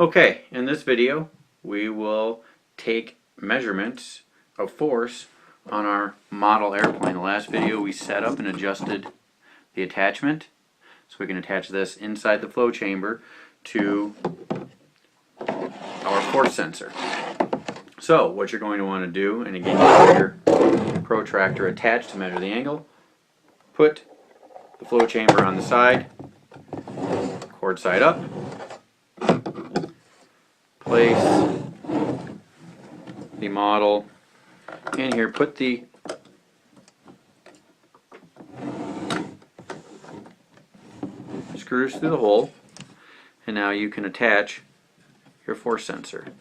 Okay, in this video we will take measurements of force on our model airplane. The last video we set up and adjusted the attachment so we can attach this inside the flow chamber to our force sensor. So what you're going to want to do, and again you have your protractor attached to measure the angle, put the flow chamber on the side, cord side up, place the model in here, put the screws through the hole, and now you can attach your force sensor.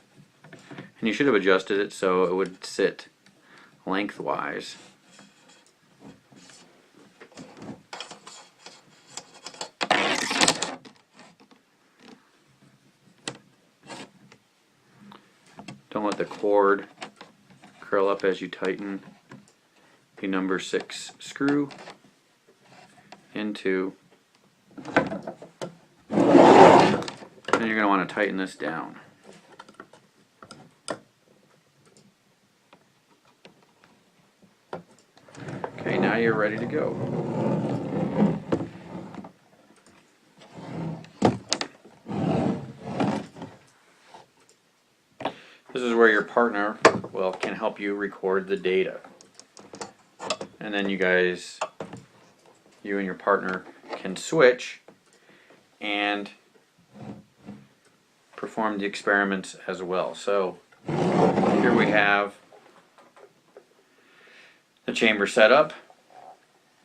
And you should have adjusted it so it would sit lengthwise. Don't let the cord curl up as you tighten the number 6 screw into, and you're going to want to tighten this down. Okay, now you're ready to go. This is where your partner can help you record the data. And then you and your partner can switch and perform the experiments as well. So here we have the chamber set up,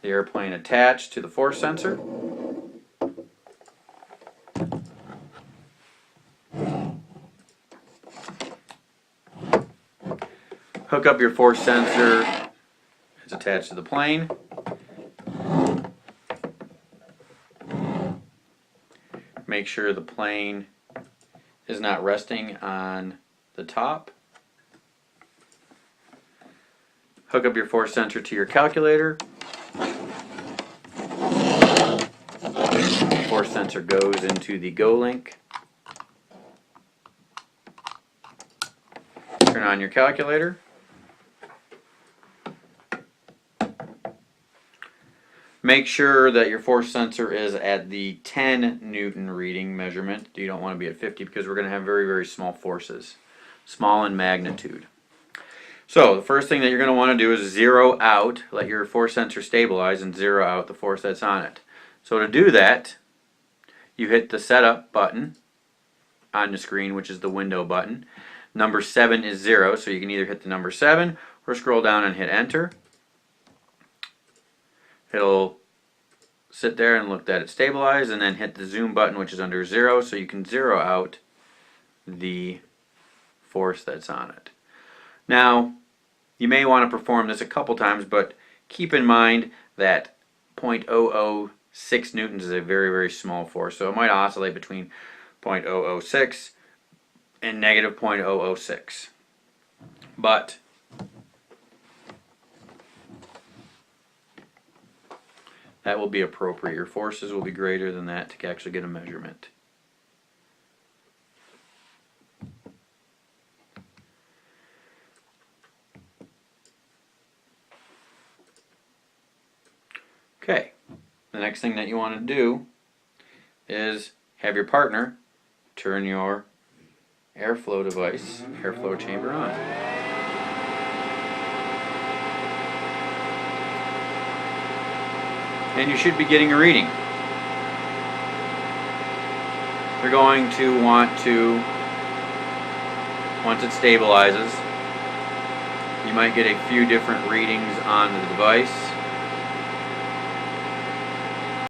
the airplane attached to the force sensor. Hook up your force sensor. It's attached to the plane. Make sure the plane is not resting on the top. Hook up your force sensor to your calculator. The force sensor goes into the Go link. Turn on your calculator. Make sure that your force sensor is at the 10 Newton reading measurement. You don't want to be at 50 because we're going to have very, very small forces, small in magnitude. So the first thing that you're going to want to do is zero out, let your force sensor stabilize and zero out the force that's on it. So to do that, you hit the setup button on the screen, which is the window button. Number 7 is 0, so you can either hit the number 7 or scroll down and hit enter. It'll sit there and look that it stabilized, and then hit the zoom button, which is under 0, so you can zero out the force that's on it. Now, you may want to perform this a couple times, but keep in mind that 0.006 newtons is a very, very small force, so it might oscillate between 0.006 and negative 0.006. But that will be appropriate. Your forces will be greater than that to actually get a measurement. Okay, the next thing that you want to do is have your partner turn your airflow device, airflow chamber on. And you should be getting a reading. You're going to want to, once it stabilizes, you might get a few different readings on the device.